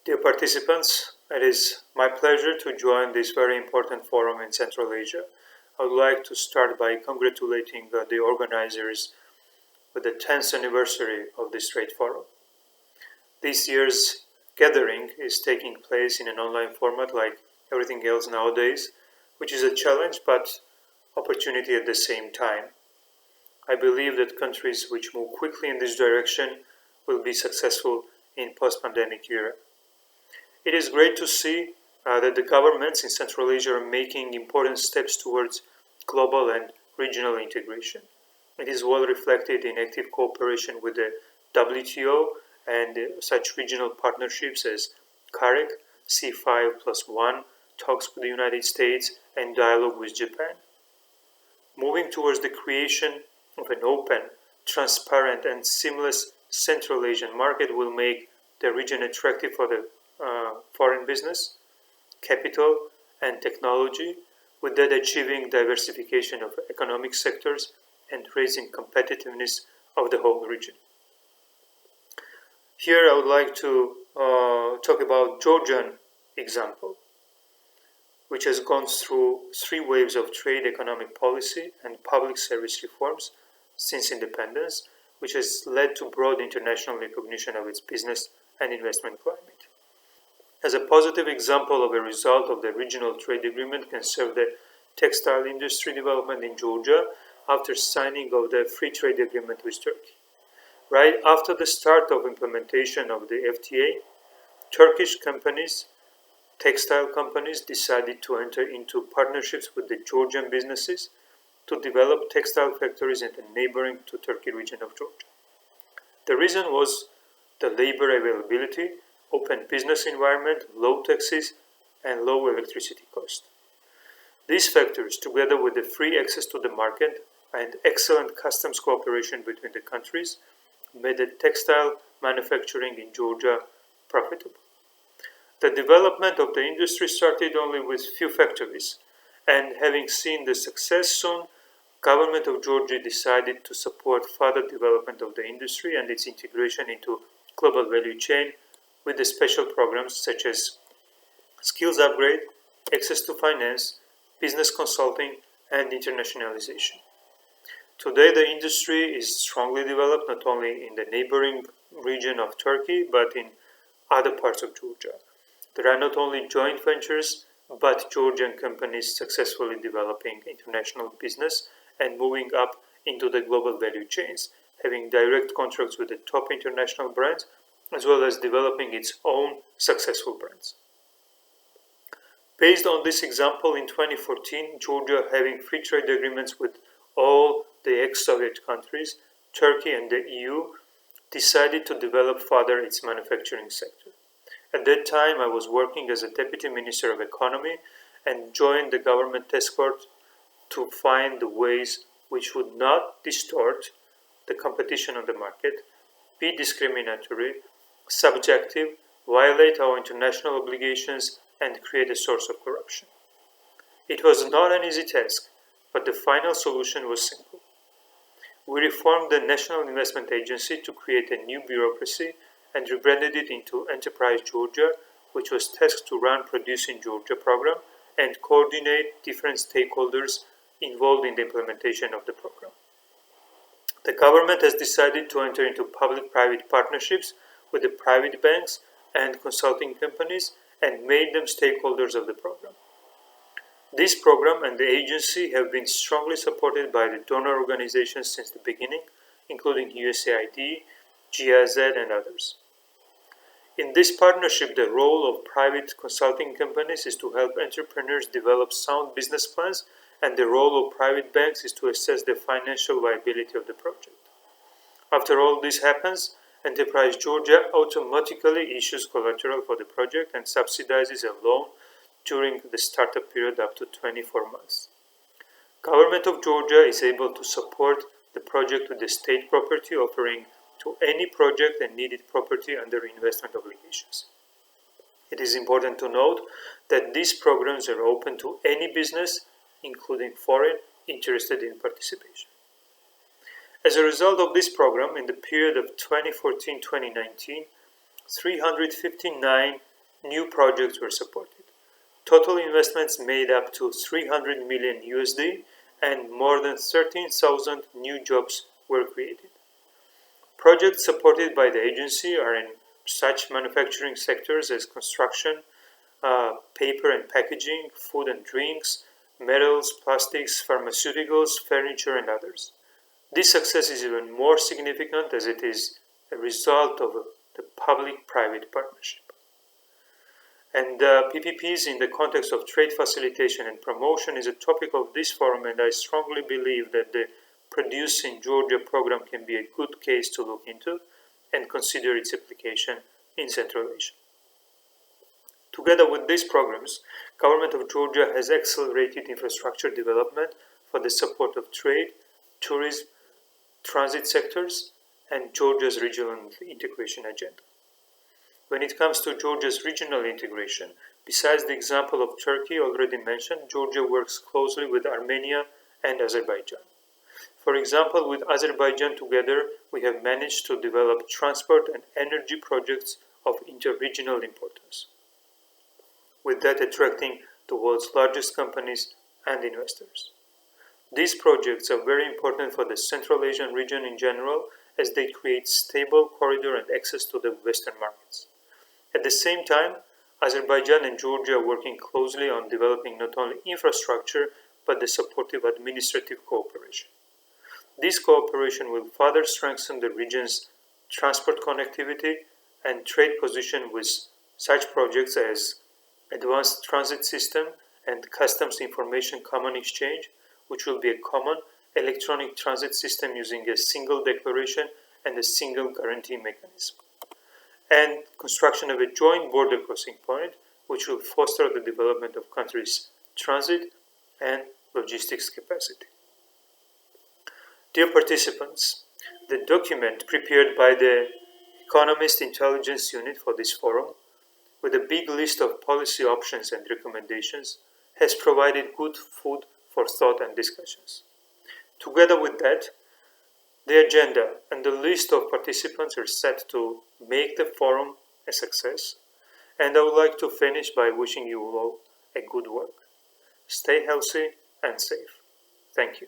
Dear participants, it is my pleasure to join this very important forum in Central Asia. I would like to start by congratulating the organizers with the 10th anniversary of this trade forum. This year's gathering is taking place in an online format like everything else nowadays, which is a challenge but opportunity at the same time. I believe that countries which move quickly in this direction will be successful in post-pandemic era. It is great to see that the governments in Central Asia are making important steps towards global and regional integration. It is well reflected in active cooperation with the WTO and such regional partnerships as CAREC, C5+1, talks with the United States, and dialogue with Japan. Moving towards the creation of an open, transparent, and seamless Central Asian market will make the region attractive for the foreign business, capital, and technology, with that achieving diversification of economic sectors and raising competitiveness of the whole region. Here I would like to talk about Georgian example, which has gone through 3 waves of trade, economic policy, and public service reforms since independence, which has led to broad international recognition of its business and investment climate. As a positive example of a result of the regional trade agreement can serve the textile industry development in Georgia after signing of the free trade agreement with Turkey. Right after the start of implementation of the FTA, Turkish companies, textile companies, decided to enter into partnerships with the Georgian businesses to develop textile factories in the neighboring to Turkey region of Georgia. The reason was the labor availability, open business environment, low taxes, and low electricity cost. These factors, together with the free access to the market and excellent customs cooperation between the countries, made the textile manufacturing in Georgia profitable. The development of the industry started only with few factories, and having seen the success soon, government of Georgia decided to support further development of the industry and its integration into global value chain with the special programs such as skills upgrade, access to finance, business consulting, and internationalization. Today, the industry is strongly developed not only in the neighboring region of Turkey, but in other parts of Georgia. There are not only joint ventures, but Georgian companies successfully developing international business and moving up into the global value chains, having direct contracts with the top international brands, as well as developing its own successful brands. Based on this example, in 2014, Georgia, having free trade agreements with all the ex-Soviet countries, Turkey and the EU, decided to develop further its manufacturing sector. At that time, I was working as a Deputy Minister of Economy and joined the government task force to find the ways which would not distort the competition on the market, be discriminatory, subjective, violate our international obligations, and create a source of corruption. It was not an easy task, but the final solution was simple. We reformed the National Investment Agency to create a new bureaucracy and rebranded it into Enterprise Georgia, which was tasked to run Produce in Georgia program and coordinate different stakeholders involved in the implementation of the program. The government has decided to enter into public-private partnerships with the private banks and consulting companies and made them stakeholders of the program. This program and the agency have been strongly supported by the donor organizations since the beginning, including USAID, GIZ, and others. In this partnership, the role of private consulting companies is to help entrepreneurs develop sound business plans, and the role of private banks is to assess the financial viability of the project. After all this happens, Enterprise Georgia automatically issues collateral for the project and subsidizes a loan during the startup period up to 24 months. Government of Georgia is able to support the project with the state property, offering to any project and needed property under investment obligations. It is important to note that these programs are open to any business, including foreign, interested in participation. As a result of this program, in the period of 2014-2019, 359 new projects were supported. Total investments made up to 300 million USD and more than 13,000 new jobs were created. Projects supported by the agency are in such manufacturing sectors as construction, paper and packaging, food and drinks, metals, plastics, pharmaceuticals, furniture, and others. This success is even more significant as it is a result of the public-private partnership. And PPPs in the context of trade facilitation and promotion is a topic of this forum, and I strongly believe that the Produce in Georgia program can be a good case to look into and consider its application in Central Asia. Together with these programs, Government of Georgia has accelerated infrastructure development for the support of trade, tourism, transit sectors, and Georgia's regional integration agenda. When it comes to Georgia's regional integration, besides the example of Turkey already mentioned, Georgia works closely with Armenia and Azerbaijan. For example, with Azerbaijan together, we have managed to develop transport and energy projects of interregional importance, with that attracting the world's largest companies and investors. These projects are very important for the Central Asian region in general, as they create stable corridor and access to the Western markets. At the same time, Azerbaijan and Georgia are working closely on developing not only infrastructure, but the supportive administrative cooperation. This cooperation will further strengthen the region's transport connectivity and trade position with such projects as advanced transit system and customs information common exchange, which will be a common electronic transit system using a single declaration and a single guarantee mechanism, and construction of a joint border crossing point, which will foster the development of countries' transit and logistics capacity. Dear participants, the document prepared by the Economist Intelligence Unit for this forum, with a big list of policy options and recommendations, has provided good food for thought and discussions. Together with that, the agenda and the list of participants are set to make the forum a success, and I would like to finish by wishing you all a good work. Stay healthy and safe. Thank you.